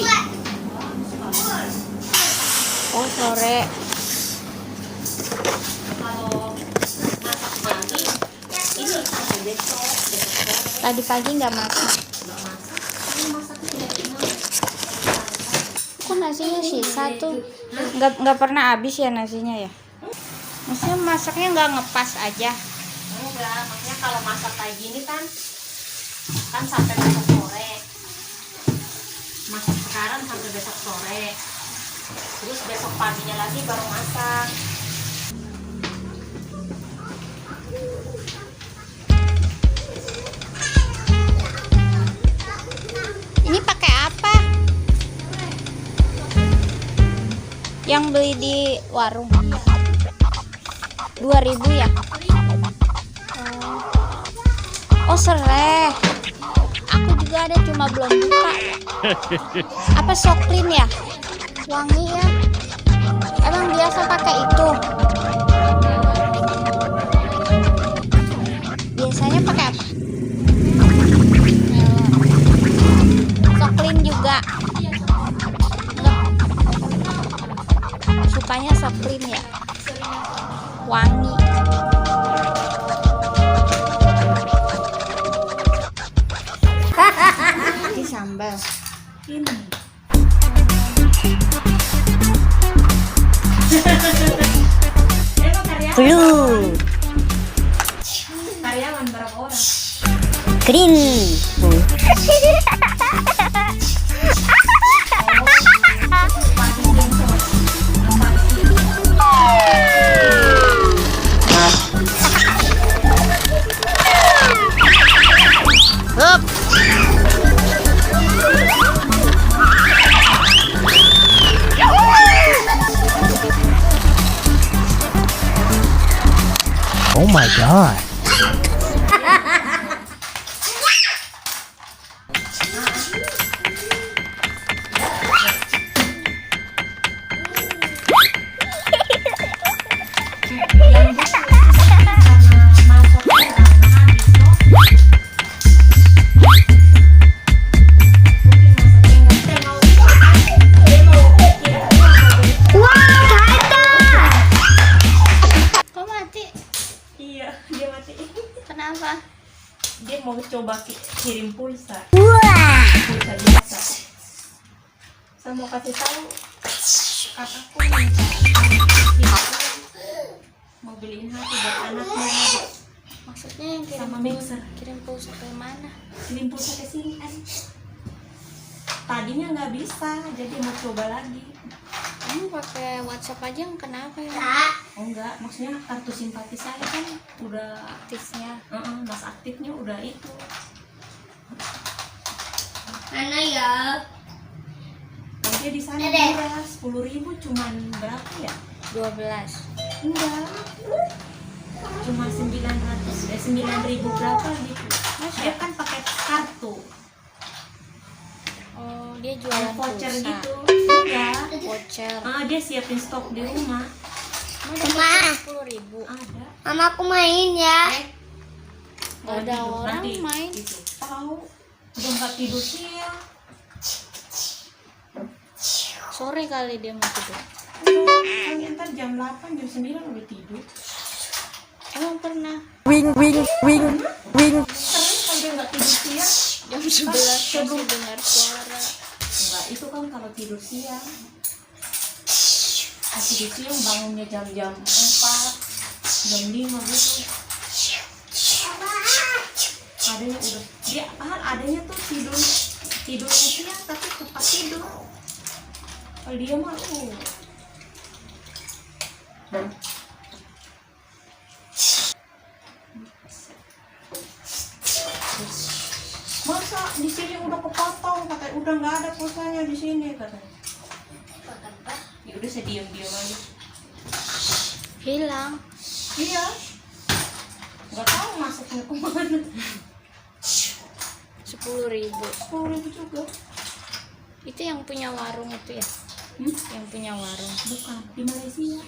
pagi. Oh, sore. Tadi pagi nggak masak. Kok nasinya sisa tuh? Nggak pernah habis ya nasinya ya? Maksudnya masaknya nggak ngepas aja? Enggak, maksudnya kalau masak kayak gini kan sampai besok sore. Masak sekarang sampai besok sore. Terus besok paginya lagi baru masak. Ini pakai apa? Yang beli di warung 2.000 ya? Oh, serai. Aku juga ada, cuma belum buka. Apa Soklin ya? Wangi ya? Emang biasa pakai itu? Biasanya pakai apa? Soklin juga. Sukanya Soklin ya? Wangi. Ini sambal. Ini. Blue. Karyawan berapa orang? Green. Up. Oh my god. Kok mati? Iya, dia mati. Kenapa? Dia mau coba kirim pulsa. Pulsa biasa. Saya mau kasih tahu kakakku mau beliin HP buat anaknya. Maksudnya yang kirim Sama mixer. Kirim pulsa ke mana? Kirim pulsa ke sini kan. Tadinya nggak bisa, jadi mau coba lagi. Kamu pakai WhatsApp aja, kenapa ya? Oh enggak, maksudnya kartu simpati saya kan udah Aktifnya. mas aktifnya udah itu. Mana ya? Dia di sana murah, 10.000 cuman berapa ya? 12. Enggak, cuma 9.000 berapa gitu. Dia kan pakai kartu, Oh, dia jualan voucher pulsa. gitu. Enggak, Voucher. dia siapin stok di rumah. Mah 10.000. Ada. Mama aku main ya. Gak ada Tidur, orang nanti main. gitu. Tahu, udah nggak tidur siang. Sore kali dia mau tidur. Udah, ntar jam 8, jam 9 udah tidur. Emang pernah Wing wing wing wing. Sering kalau dia nggak tidur siang. jam 11 masih dengar suara. Enggak, itu kan kalau tidur siang. Kalau tidur siang bangunnya jam-jam 4, jam 5 gitu. Adanya udah, dia adanya tuh tidurnya siang tapi cepat tidur. Kalau dia mah masa di sini udah kepotong, katanya udah nggak ada pulsanya di sini katanya. Ya udah saya diam-diam aja. Hilang. Iya, nggak tahu masuknya kemana. 10.000. 10.000 juga. Itu yang punya warung itu ya? Yang punya warung. Bukan di Malaysia.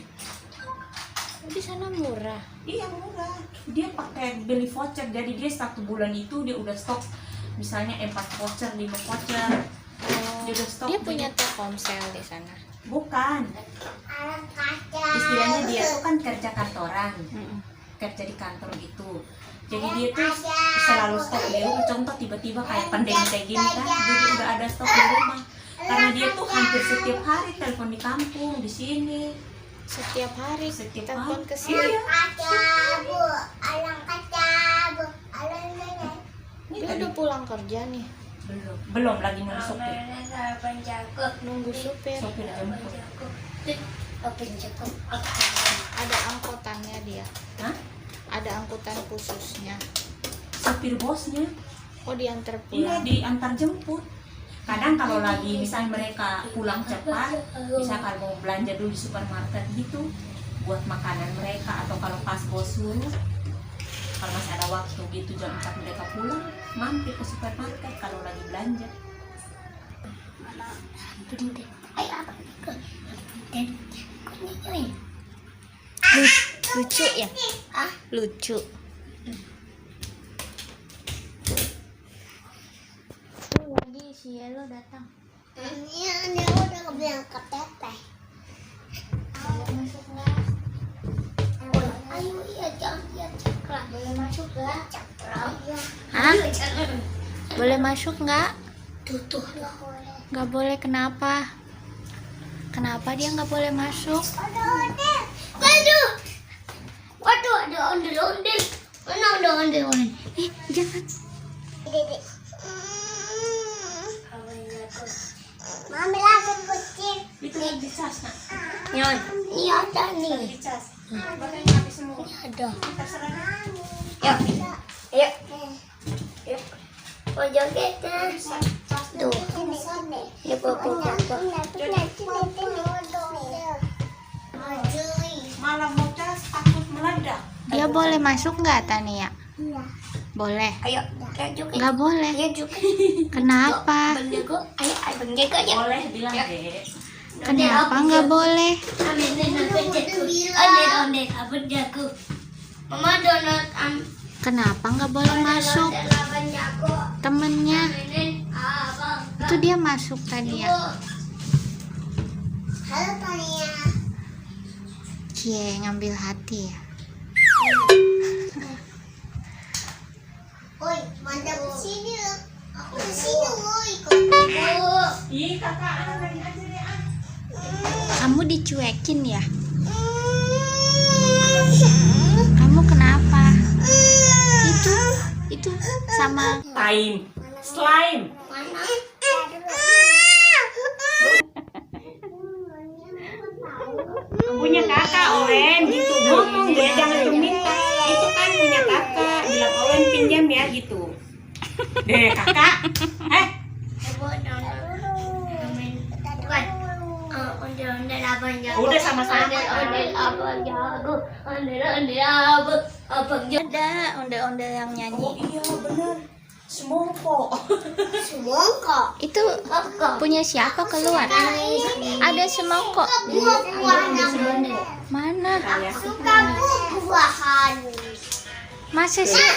Oh, di sana murah. Iya murah. Dia pakai beli voucher, jadi dia 1 bulan itu dia udah stok misalnya 4 voucher, 5 voucher. Oh, Dia udah stop. Dia punya Telkomsel di sana. Bukan. Istilahnya dia tuh kan kerja kantoran. Kerja di kantor gitu. Jadi dia tuh selalu stok di rumah. Contoh tiba-tiba kayak pandemi kayak gini kan, jadi udah ada stok di rumah. Karena dia tuh hampir setiap hari telepon di kampung, di sini. Setiap hari telepon ke sini. Iya. Ini Dia tadi udah pulang kerja nih. belum lagi nunggu sopir. Nunggu supir. Sopir jemput. Ada angkutannya dia. Hah? Ada angkutan khususnya. Sopir bosnya. Oh, diantar Iya, pulang. diantar jemput. Kadang kalau lagi misalnya mereka pulang cepat, misalkan mau belanja dulu di supermarket gitu, buat makanan mereka, atau kalau pas bos suruh, kalau masih ada waktu gitu jam 4 mereka pulang, mampir ke supermarket kalau lagi belanja. Lucu ya? Lucu. Tuh lagi si Yelo datang. Ini udah bilang ke teteh. Masuk nggak? Ayo iya jangan dia cakra. Boleh masuk nggak? Cakra. Hah? Boleh masuk nggak? Tutup. Nggak boleh, kenapa? Kenapa dia nggak boleh masuk? Waduh. Waduh, ada ondel-ondel. Mana ada ondel-ondel? Jangan. Dedek. Mami lagi kucing. Itu yang dicas, nak. Nyon. Ini ada nih. Dicas. Makanya habis semua. Ini ada. Terserah. Yuk. Yuk. Yuk. Mau joget kan? Tuh. Ya pokok. Malah mau cas takut meledak. Dia boleh masuk nggak, Tania? Boleh. Ayo, kita joget. Nggak boleh. Ayo joget. Kenapa? Abang jago. Ayo, abang jago ya. Boleh bilang deh. Kenapa nggak boleh? Ondel, abang jago. Mama donat Kenapa nggak boleh masuk? abang jago. Temennya Abang. itu dia masuk tadi ya. Halo Tania. Cie, ngambil hati ya. Oi, mantap sini. Aku di sini, woi. Ih, kakak lagi aja deh. Kamu dicuekin ya? Kamu kenapa? Itu sama Slime. Mana? Punya kakak Owen gitu, ngomong dia jangan minta. Itu kan punya kakak, bilang Owen pinjam ya gitu. Deh kakak. Ondel abang jago. Udah sama-sama. Ondel abang jago. Ondel abang jago. ada ondel-ondel yang Oh nyanyi. iya bener. Semongko. Semongko. Itu punya siapa keluar? Ada semongko. Buah-buahan. Mana? Suka buah-buahan. Masa sih?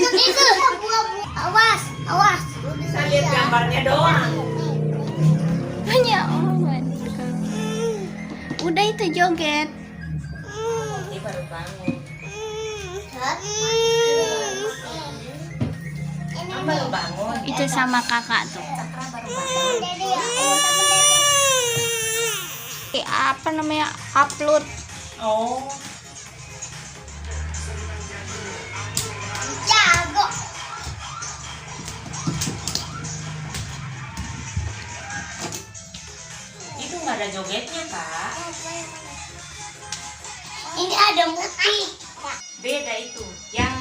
Itu buah-buah. Awas. Bisa lihat gambarnya doang. Punya Owen. Udah itu joget. Ini baru bangun. Baru bangun. Itu sama kakak tuh. Cakra baru bangun. Apa namanya? Upload. Oh. Jago. Itu nggak ada jogetnya kak. Ini ada musik. Beda itu. Yang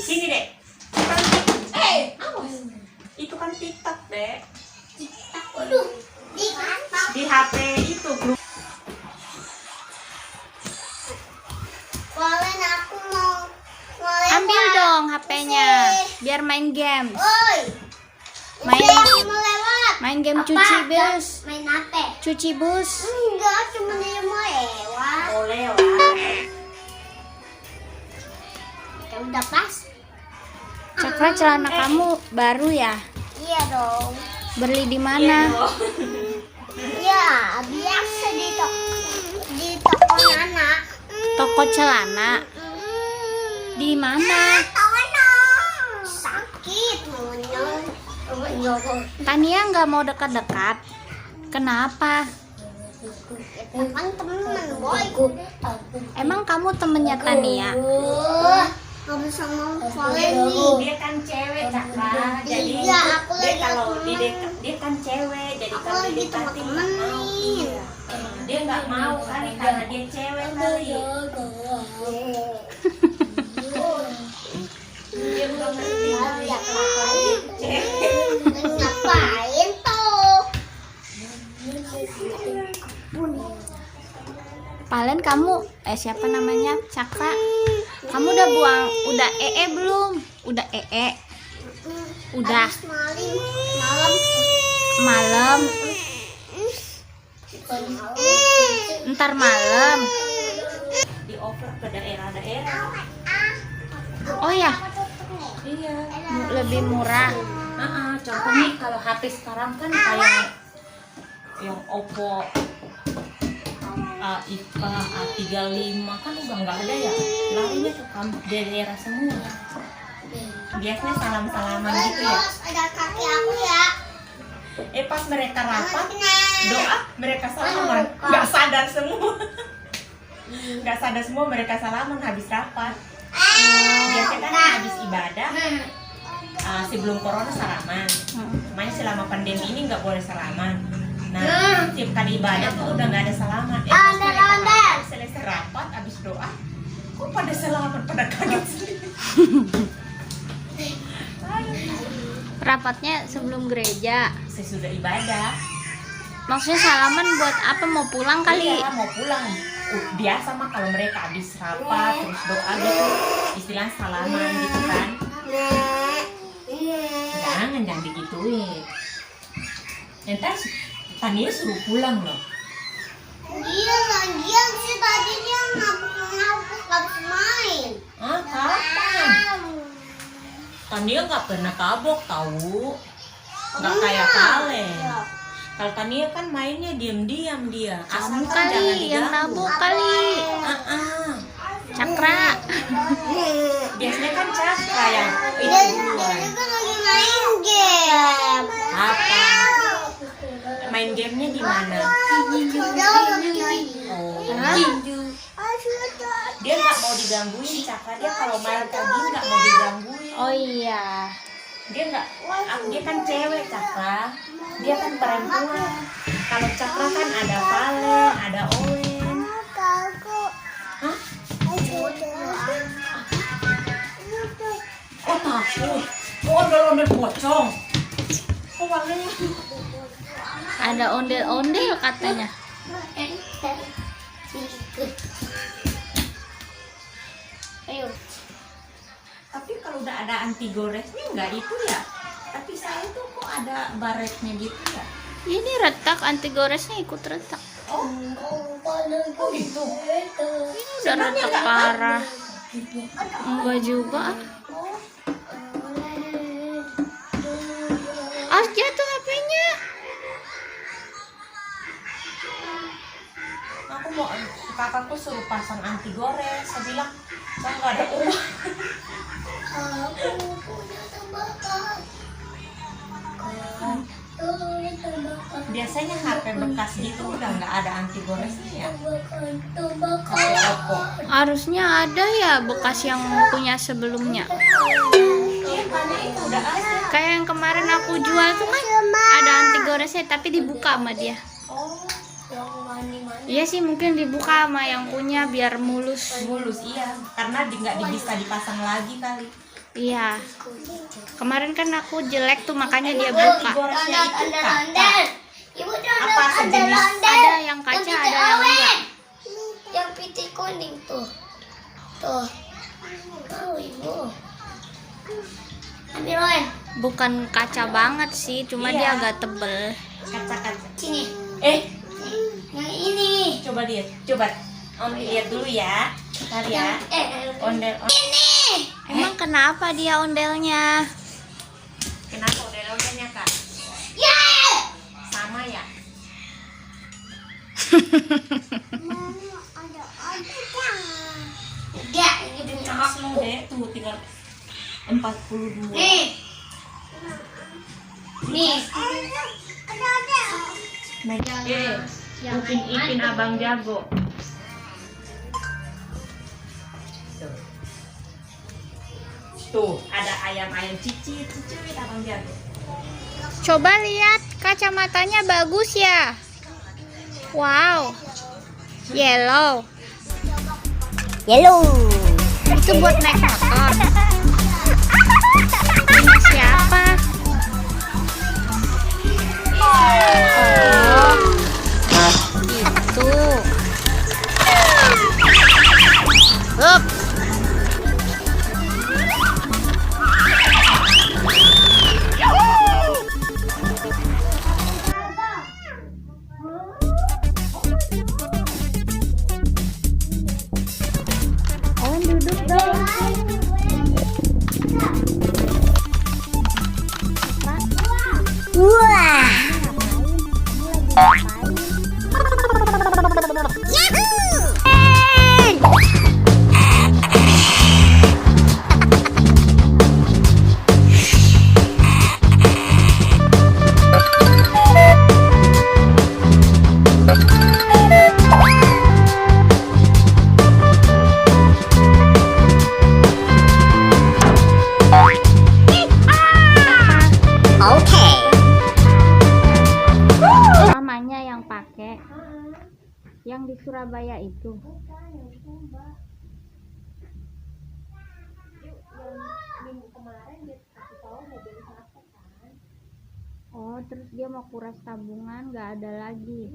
sini dek. Awas. Itu kan TikTok dek. Waduh. Di kantor. Di HP itu grup. Boleh aku mau. Ambil dong HP-nya biar main games. Oi. Main Mau lewat. main game cuci bus. Main apa? Cuci bus. Enggak, cuma dia mau lewat. Boleh lah. Ya udah pas. Cakra, celana kamu baru ya? Iya dong. Beli di mana? Iya, biasa di toko Nana. Toko celana. Di mana? Sakit maunya. Tania nggak mau dekat-dekat. Kenapa? Kan temen boy. Emang kamu temennya Tania? Kamu sama Valeni. Dia kan cewek Cakra, jadi Iya, aku dia lagi kalau temen. di dekat dia kan cewek, jadi Aku kalau lagi didekatin nggak temenin. mau. Iya. Dia nggak mau kali karena dia cewek kali. Dia udah ngerti kali ya kalau dia cewek. Ngapain tuh? Palen kamu siapa namanya? Cakra. Kamu udah udah belum? Udah Udah Habis malam. malam. Ntar malam. Dioper ke daerah-daerah. Oh ya, Iya. lebih murah. Contohnya kalau HP sekarang kan kayak yang Oppo A5, A35 kan udah nggak ada ya, larinya ke daerah semua. Biasanya salam-salaman gitu ya. Terus ada kaki aku ya. Pas mereka rapat doa mereka salaman, nggak sadar semua. Nggak sadar semua mereka salaman habis rapat. Biasanya kan habis ibadah, sebelum corona salaman. Makanya selama pandemi ini nggak boleh salaman. Nah, tiap kali ibadah tuh udah nggak ada salaman. Pas mereka rapat, selesai rapat, habis doa, kok pada salaman, pada kaget sendiri. Rapatnya sebelum gereja. Sesudah ibadah. Maksudnya salaman buat apa? Mau pulang kali? Iya, mau pulang. Biasa mah kalau mereka habis rapat terus doa gitu, istilah salaman gitu kan. Jangan digituin. Ntar Tania suruh pulang loh. Dia lagian sih tadi dia ngabuk habis main. Kapan? Tania nggak pernah kabok tahu. Nggak kayak Kalen. Kalau Tania kan mainnya diam-diam dia. Kamu Asalkan jangan kali yang diganggu. nabuk kali. Cakra. Biasanya kan Cakra yang itu Dia duluan. juga lagi main game. Apa? Main gamenya di mana? Dia lagi main. Oh. Hah? Dia nggak mau digangguin Cakra. Dia kalau main kayak gini nggak mau digangguin. Oh iya. Dia nggak. Dia kan cewek Cakra. Dia kan perempuan. Kalau Cakra kan ada Valen, ada Owen. Hah? Oh takut. Oh ondel-ondel pocong. Oh Valen. Ada ondel-ondel katanya. Ayo. Tapi kalau udah ada anti goresnya nggak itu ya. Tapi saya tuh kok ada baretnya gitu ya. Ini retak, anti goresnya ikut retak. Oh gitu. Ini udah retak parah. Enggak juga. Jatuh HP-nya. Aku mau kakakku suruh pasang anti gores. Saya bilang saya nggak ada uang. Aku punya tebakan. Biasanya HP bekas gitu udah nggak ada anti goresnya ya. Tebakan. HP Oppo. Harusnya ada ya bekas yang punya sebelumnya. Udah ada. Kayak yang kemarin aku jual tuh kan ada anti goresnya tapi dibuka sama dia. Oh, Iya sih mungkin dibuka sama yang punya biar mulus. mulus iya. Karena nggak bisa dipasang lagi kali. Iya. Kemarin kan aku jelek tuh makanya dia Anti buka. goresnya itu kaca. Ibu Apa sejenis? Ada yang kaca, ada yang enggak. Yang putih kuning tuh. Tuh. Tahu ibu. Ambil Wen. Bukan kaca banget sih, cuma Iya. dia agak tebel. Kaca-kaca. Sini. Yang ini. Coba lihat. Coba Om lihat dulu ya. Kita lihat. Ondel. Ini. Emang kenapa dia ondelnya? Kenapa ondel-ondelnya kak? Dia ini demi langsung deh tuh tinggal 42. nih. Upin abang jago. Tuh ada ayam cici abang jago. Coba lihat kacamatanya bagus ya. Wow. Yellow. Itu buat naik motor. Punya siapa? Oh. Itu. Up. Owen duduk dong. Wah. Namanya yang pakai yang di Surabaya itu. Oh, terus dia mau kuras tabungan, nggak ada lagi.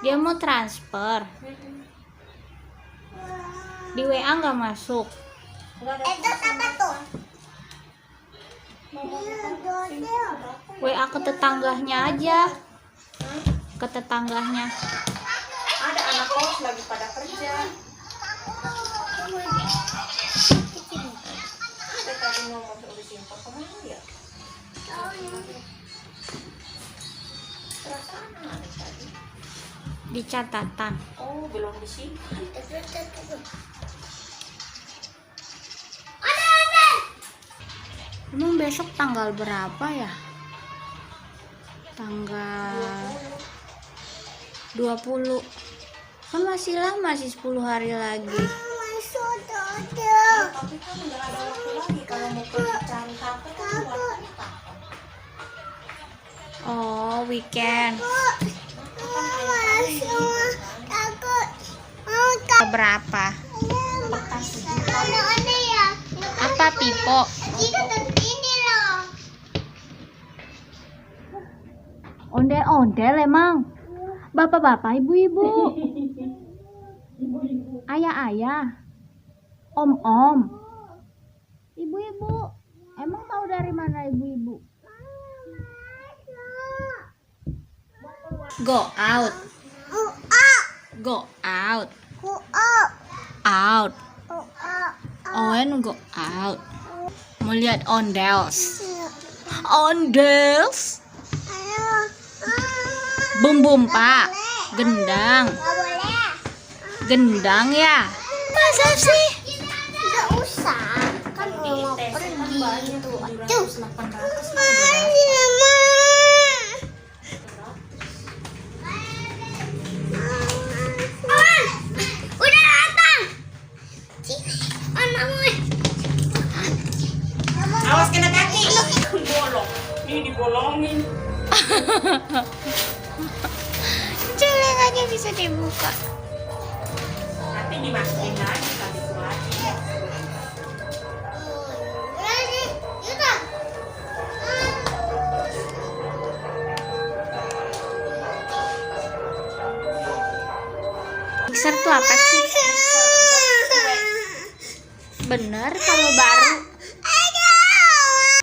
Dia mau transfer. Di WA nggak masuk. Itu apa tuh? WA ke tetangganya aja. Ke tetangganya. Ada anak kos lagi pada kerja. Saya tadi ngomong udah simpel kemana ya? Perasaan ada tadi. Di catatan. Oh, belum di sini. Emang besok tanggal berapa ya? Tanggal 20. Kan masih lama, masih 10 hari lagi. Tapi kan nggak ada waktu lagi kalau mau pergi cari HP kan waktunya kapan? Oh, weekend. Berapa? Apa pipo? Ondel-ondel emang. Bapak-bapak, ibu-ibu. Ayah-ayah. Om-om. Ibu-ibu. Emang tahu dari mana ibu-ibu? Go out. Go out. Out. Owen go out. Mau lihat ondels. Ondels. Bum bum pak. Gendang. Gendang ya. Masa sih? Nggak usah. Kan mau pergi itu. Aduh. Udah datang. Awas kena kaki. Bolong. Ini dibolongin. Celeng aja bisa dibuka. Nanti dimasukin lagi kali itu lagi. Mixer tuh apa sih? Bener kalau baru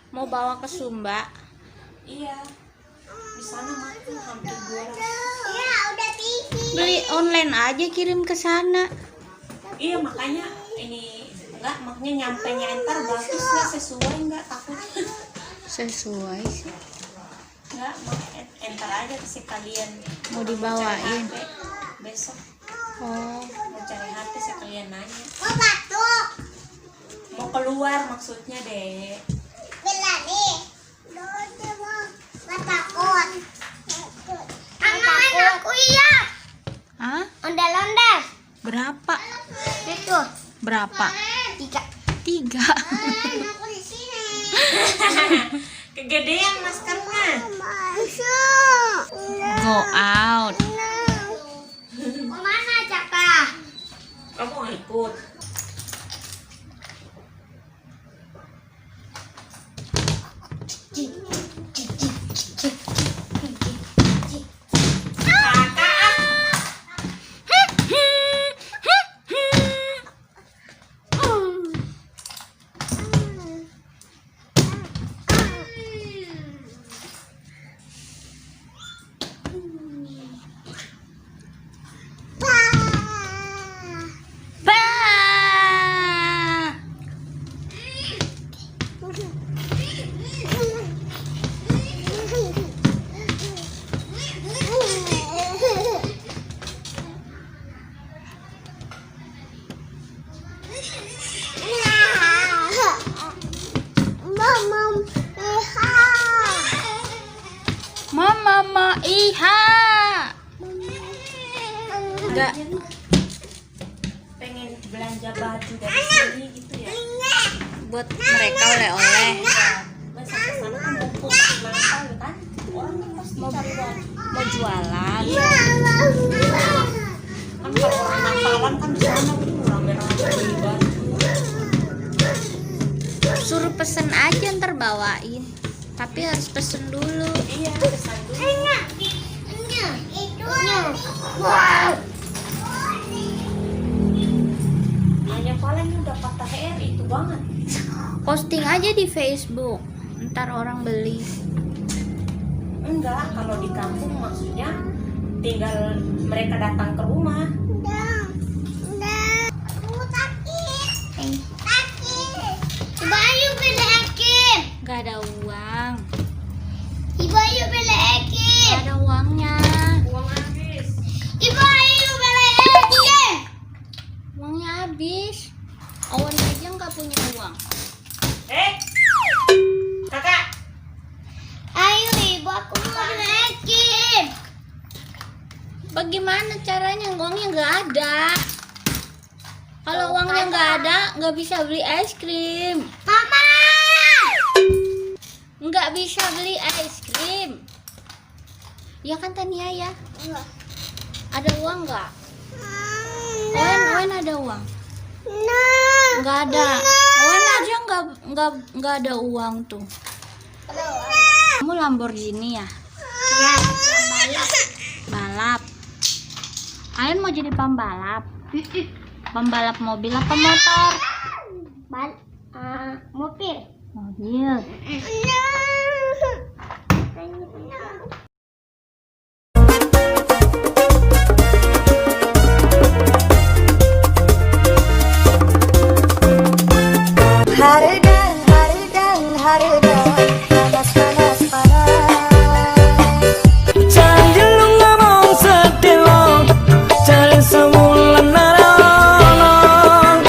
mau bawa ke Sumba. Iya. Di sana makan hampir 200. Ya udah tinggi. Beli online aja kirim ke sana. Iya makanya ini enggak, makanya nyampe nya entar bagus nggak sesuai nggak, takut. Sesuai sih. Enggak, entar aja sih kalian Mau dibawain. cari HP besok. Oh, Mau cari HP sekalian nanya. Mau batuk. Mau keluar maksudnya deh. Bila nih. Nggak takut. Aman aku iya. ah? Ondel-ondel. Berapa? Itu. Berapa? 3. 3. Aku di sini. Kegedean maskernya. Masuk. Go out. Mau mana Caka? Kamu mau ikut? Bah. Mama iha. Enggak. Pengen belanja baju dari sini gitu ya. Buat mereka oleh-oleh. Masa kesana kan mumpung Natal kan, orang kan pasti cari baju. Mau jualan. Kan kalau orang Natalan kan di sana rame-rame beli baju. Suruh pesen aja ntar bawain. Tapi harus pesen dulu. Iya, pesan dulu. Hanya paling udah patah itu banget. Posting aja di Facebook. Ntar orang beli. Enggak, kalau di kampung maksudnya tinggal mereka datang ke rumah. Coba ayo beliin. Gak ada uang. Ibu ayo beliin. Gak ada uangnya. Uang habis. Ibu ayo beliin. Uangnya habis. Awan aja nggak punya uang. Kakak. Ayo ibu aku mau beliin. Bagaimana caranya? Uangnya nggak ada. Kalau uangnya nggak ada, nggak bisa beli es krim. Mama. Nggak bisa beli es krim. Ya kan Tania ya? Ada uang nggak? Owen ada uang? Nggak ada. Owen aja nggak ada uang tuh. Kamu Lamborghini ya? Ya, Balap. Kalian mau jadi pembalap? Pembalap mobil apa motor? mobil. Mobil. Jangan lu ngomong sedih lo, cari sebulan narong.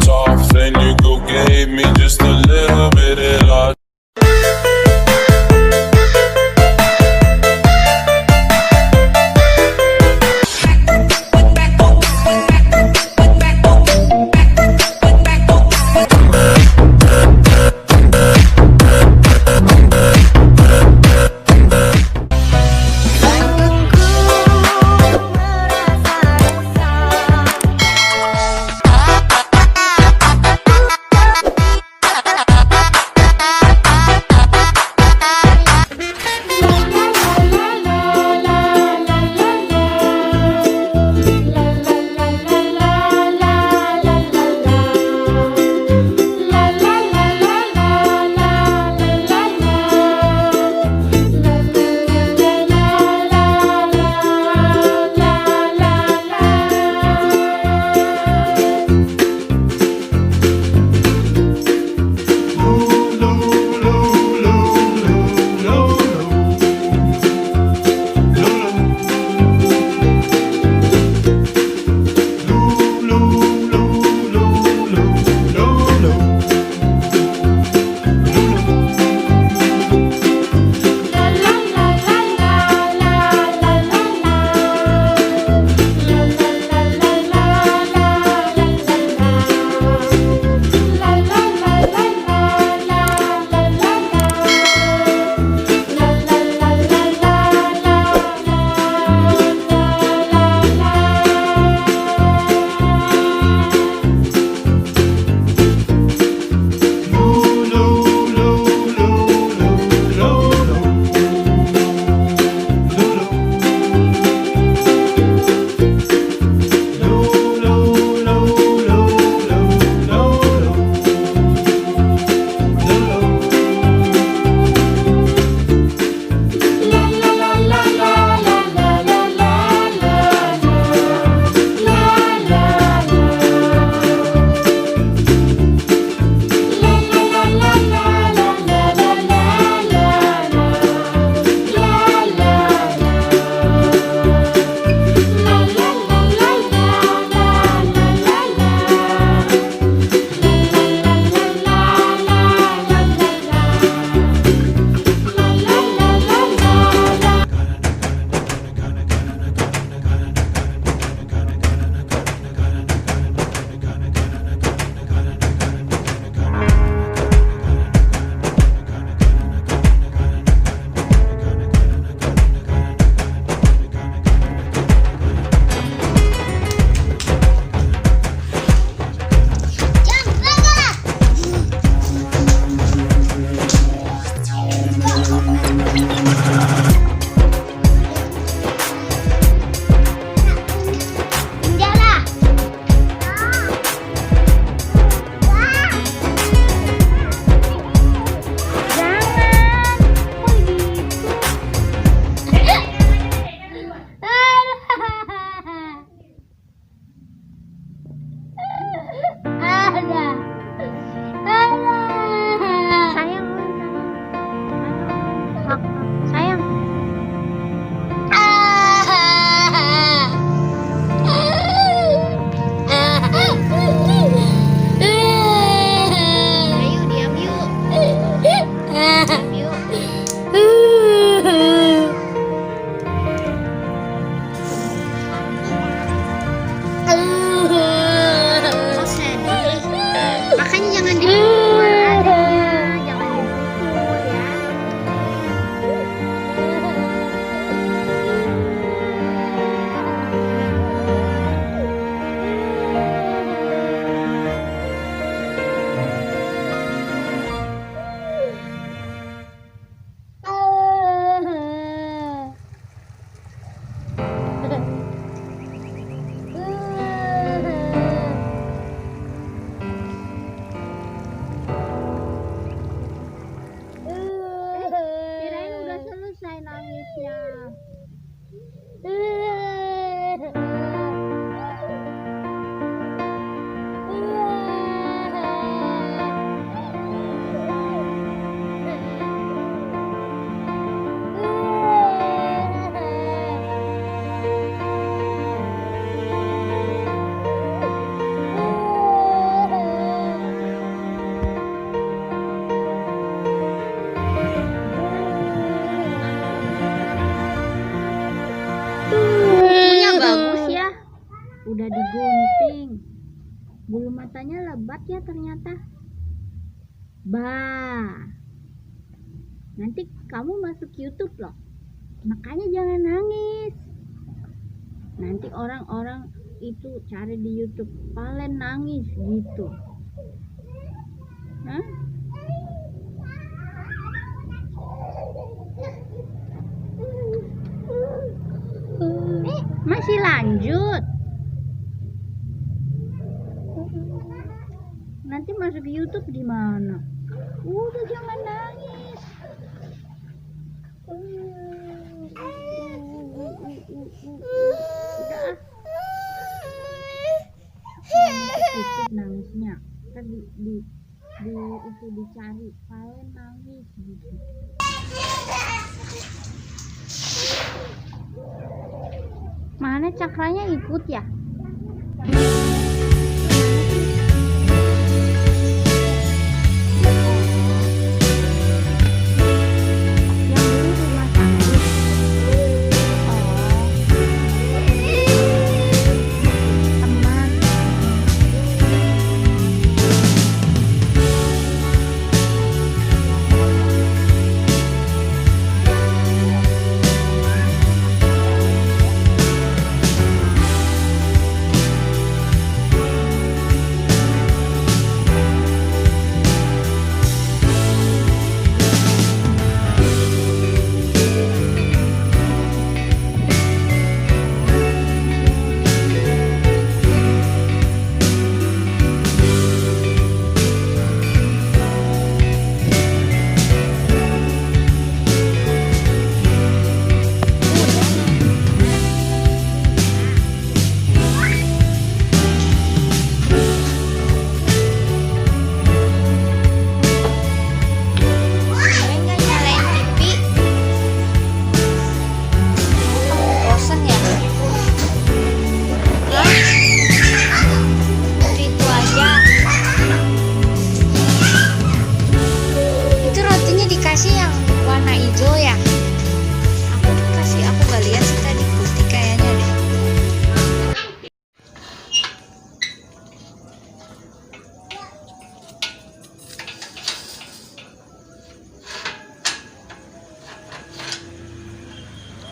off, then you go gave me just a little bit of love. galak ya ternyata. Bah, nanti kamu masuk YouTube loh. Makanya jangan nangis. Nanti orang-orang itu cari di YouTube, Valen nangis gitu. Hah? Masih lanjut. Nanti masuk YouTube di mana? Udah jangan nangis. Udah. Ikut nangisnya. Kan itu dicari Valen nangis gitu. Mana cakranya ikut ya?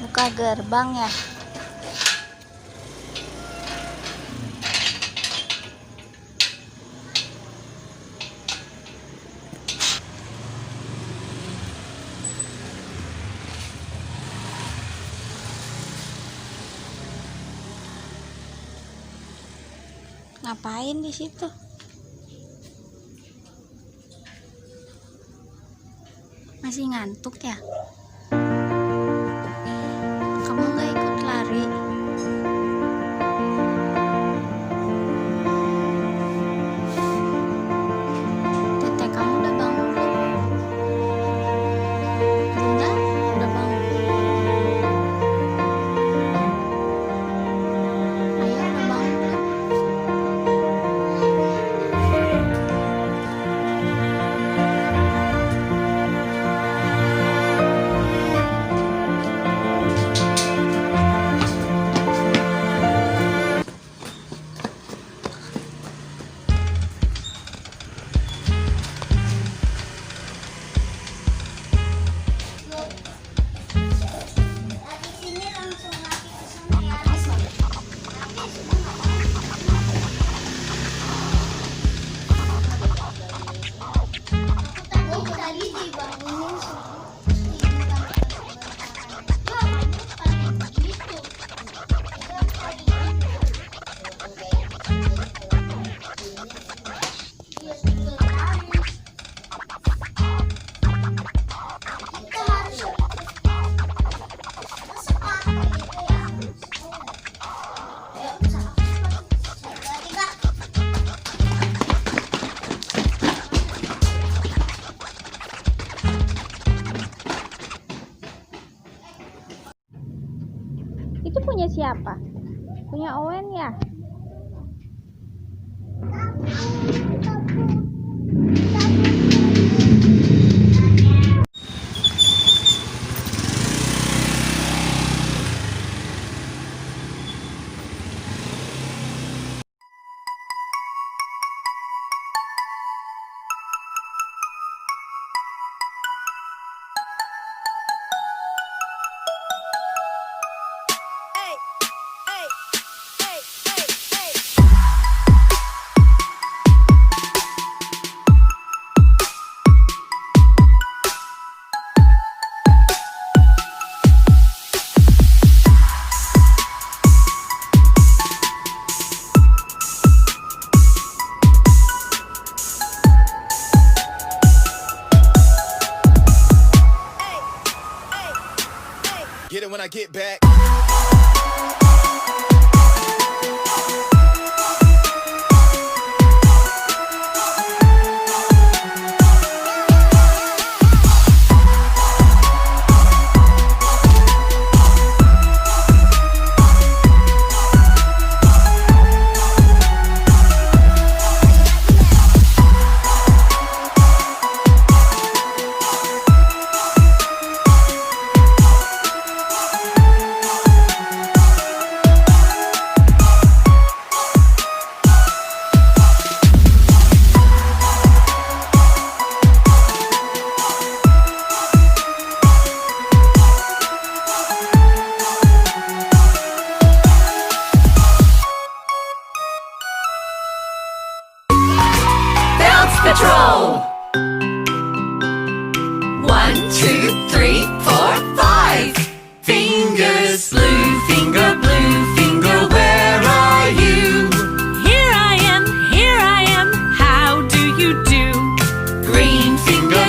Buka gerbang ya. Ngapain di situ? Masih ngantuk ya? Kamu nggak ikut lari? Teteh kamu udah bangun belum? Bunda udah bangun? Ayah udah bangun belum? Habis ini langsung lagi ke sana ya. Aku tadi dibangunin Itu punya siapa? Punya Owen ya? get it when I get back. Patrol! 1, 2, 3, 4, 5. Fingers, blue finger, where are you? Here I am, how do you do? Green finger,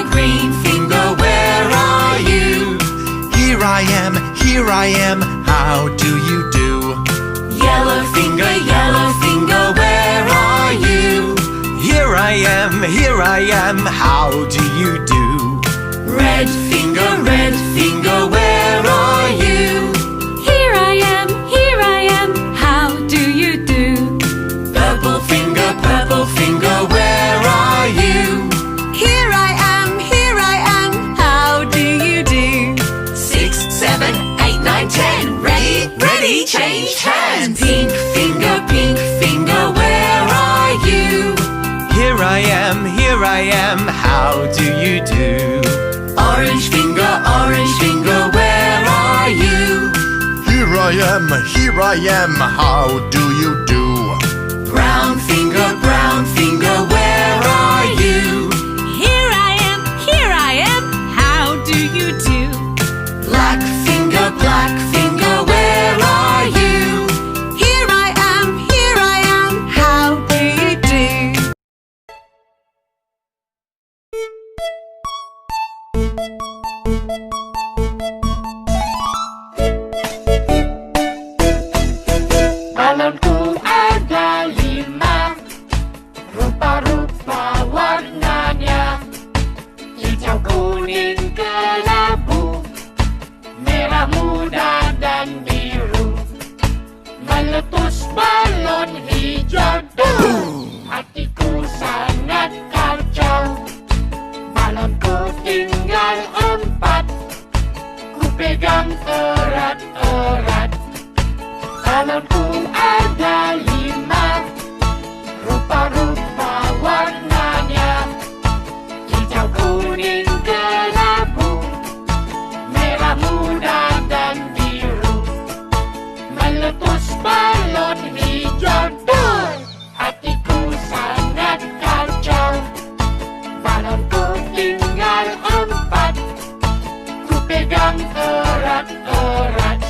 where are you? Here I am, how do you do? Yellow finger, where are you? Here I am, how do you do? Red finger, where are you? Here I am, how do you do? Purple finger, where are you? Here I am, how do you do? 6, 7, 8, 9, 10. Ready, change hands. Pink finger, where are you? Here I am, how do you do? Orange finger, where are you? Here I am, how do you do? Brown finger, where are you? Here I am, how do you do? Black finger, where are you? Here I am, how do you do? Balonku ada 5, rupa-rupa warnanya. Hijau, kuning, kelabu, merah muda dan biru. Meletus balon hijau, hatiku sangat kacau. Balonku tinggal 4, ku pegang erat-erat. Balonku ada 5, rupa-rupa warnanya. Hijau, kuning, kelabu, merah muda dan biru. Meletus balon hijau, hatiku sangat kacau. Balonku tinggal 4, ku pegang erat-erat.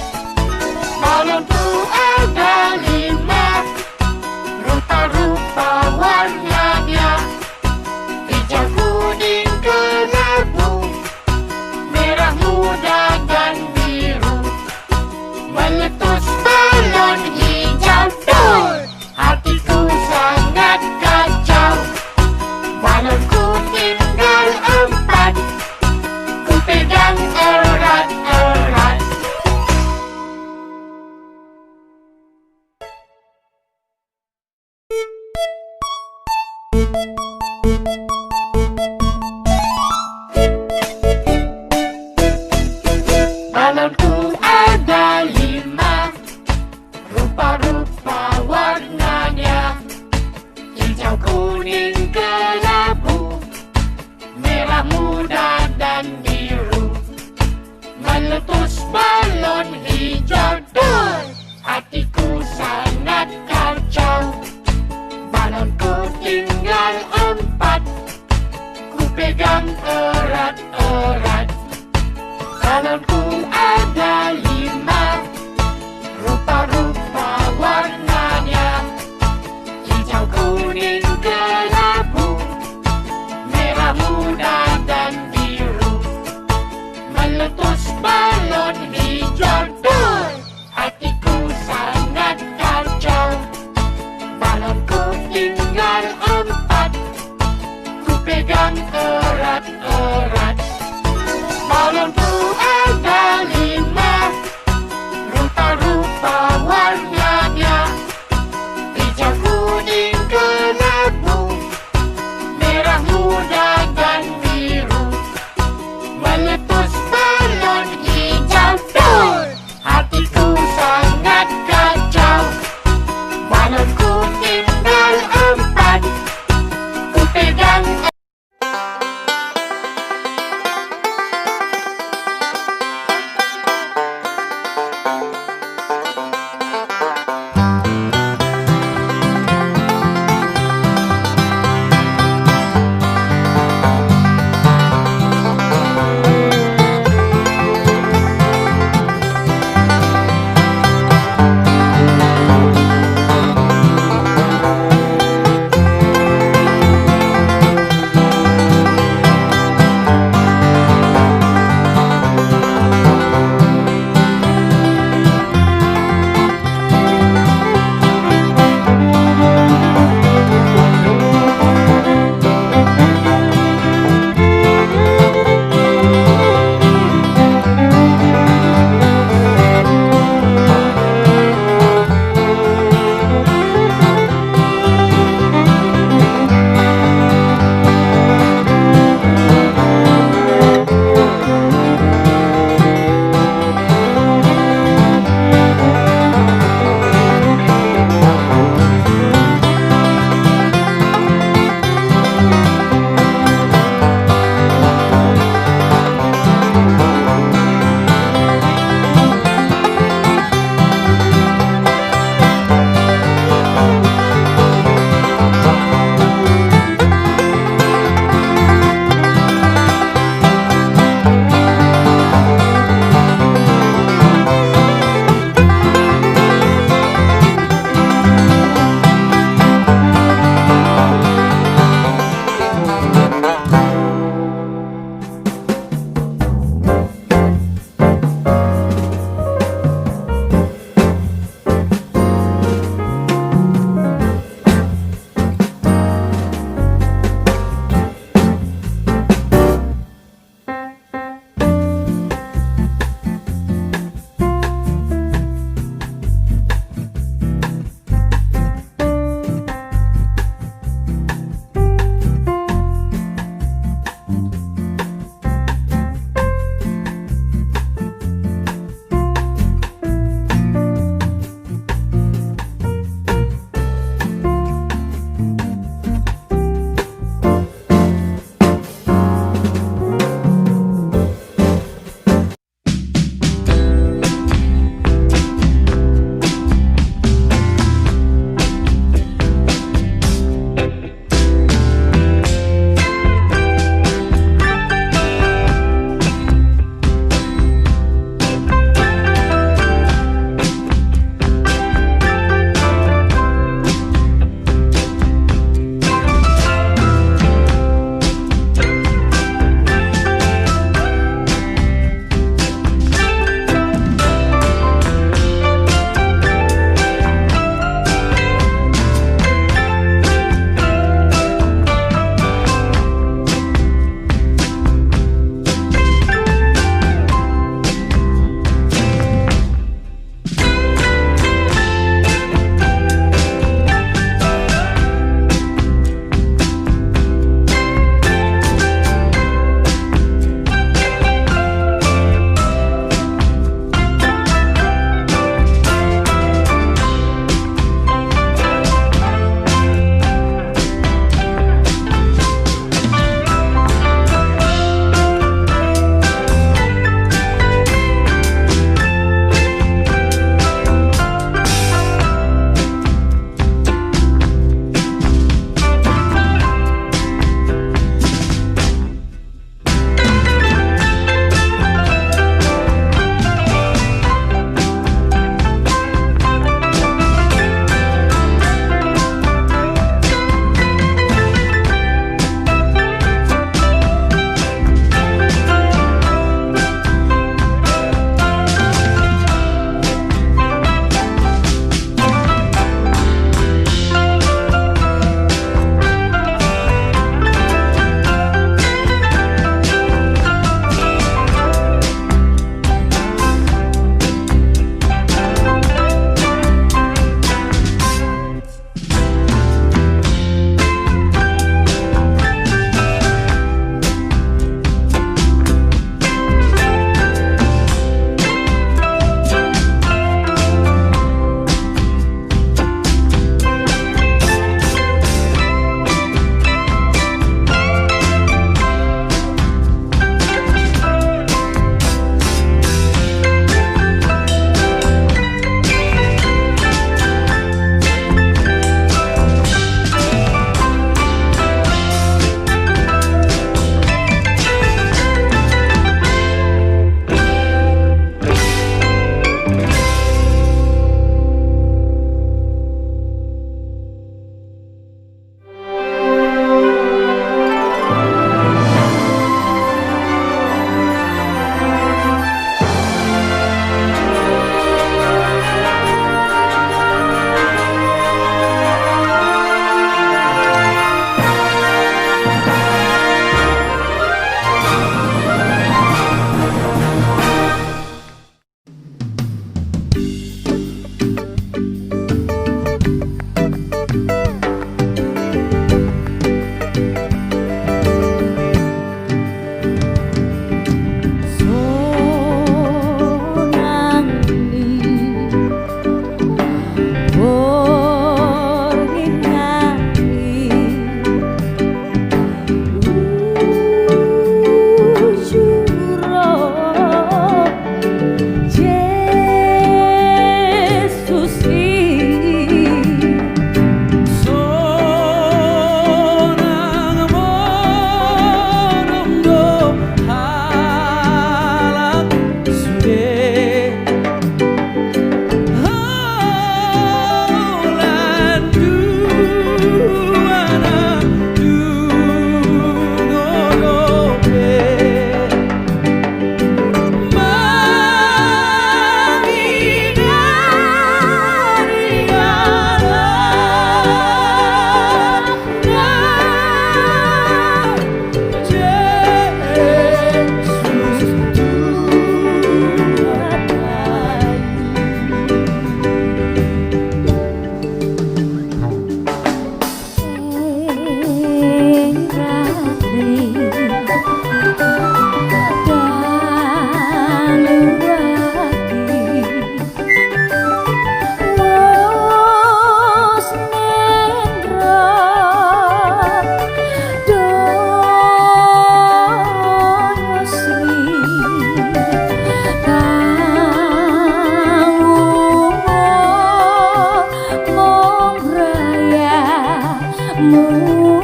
Balonku ada 5, rupa-rupa warnanya. Hijau, kuning, kelabu, merah muda dan biru. Meletus balon hijau, hatiku sangat kacau. Balonku tinggal 4, ku pegang erat-erat. Balonku ada 5, rupa-rupa warnanya. Hijau, kuning, kelabu, merah muda, dan biru. Meletus balon hijau, hatiku sangat kacau. Balonku tinggal 4, ku pegang erat-erat. Balonku ada 5, rupa-rupa warnanya. Hijau, kuning, kelabu, merah muda, dan biru. Meletus balon hijau, pegang erat-erat. Balonku ada 5, rupa-rupa warnanya. Hijau, kuning, kelabu, merah muda dan biru. Meletus balon hijau, dor! Hatiku sangat kacau. Balonku tinggal 4, ku pegang.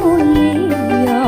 mulia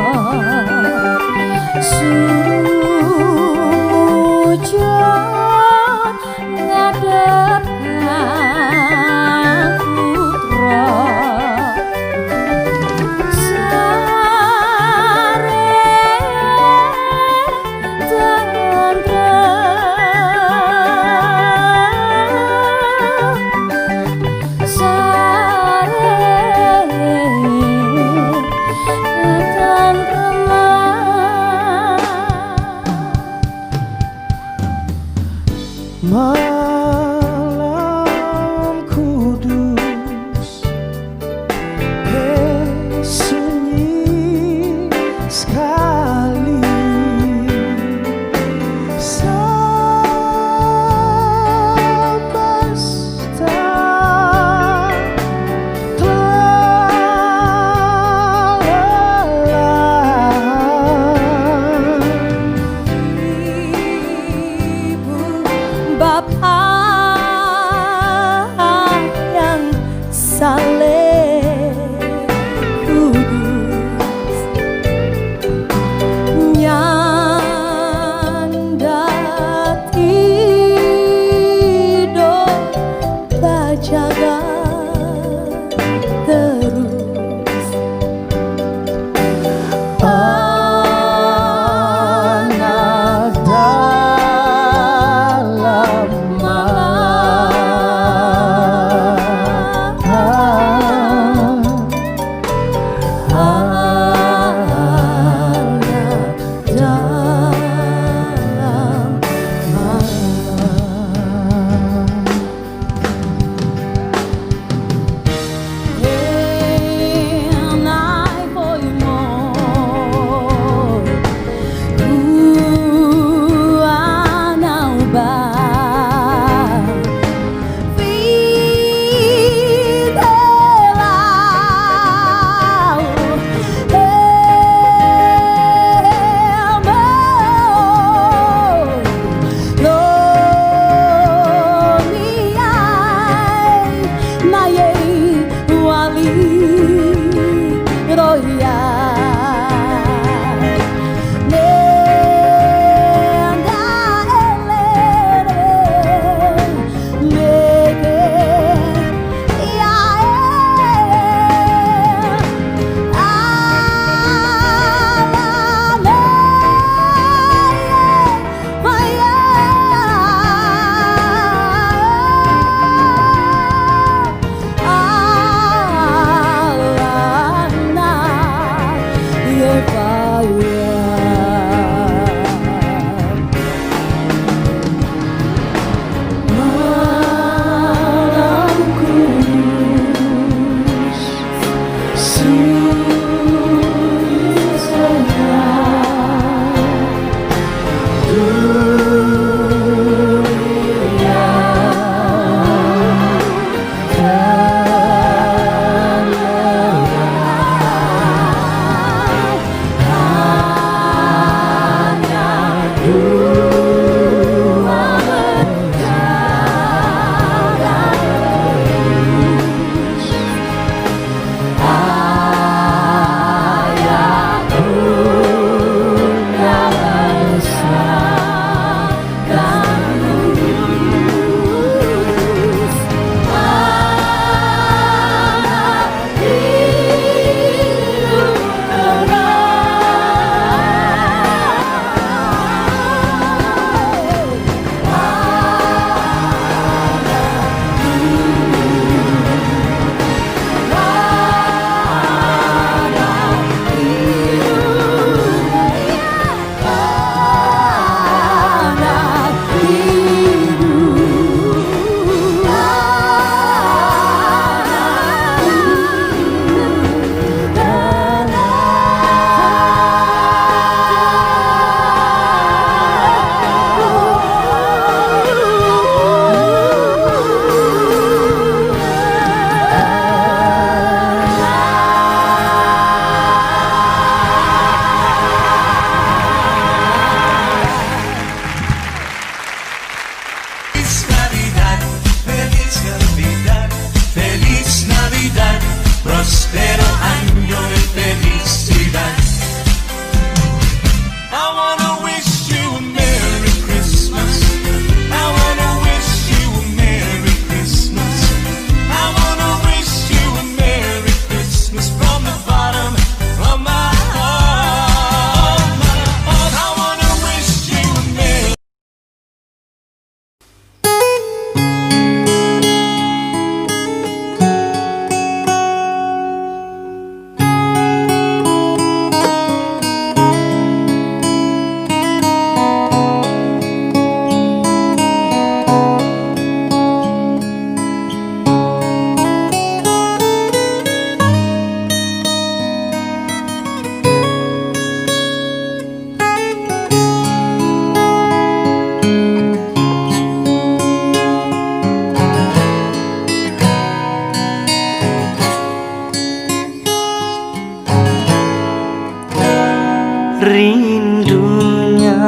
rindunya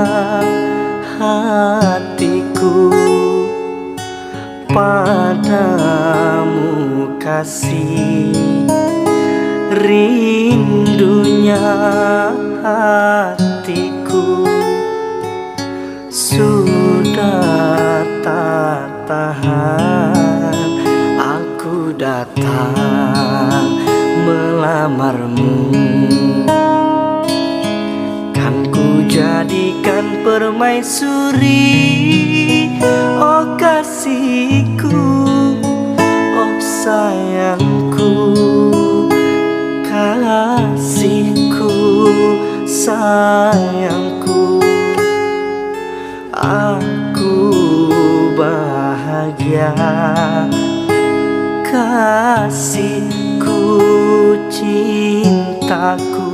hatiku padamu kasih, rindunya hatiku sudah tak tahan, aku datang melamarmu. Kan ku jadikan permaisuri, oh kasihku, oh sayangku, kasihku, sayangku. Aku bahagia, kasihku, cintaku.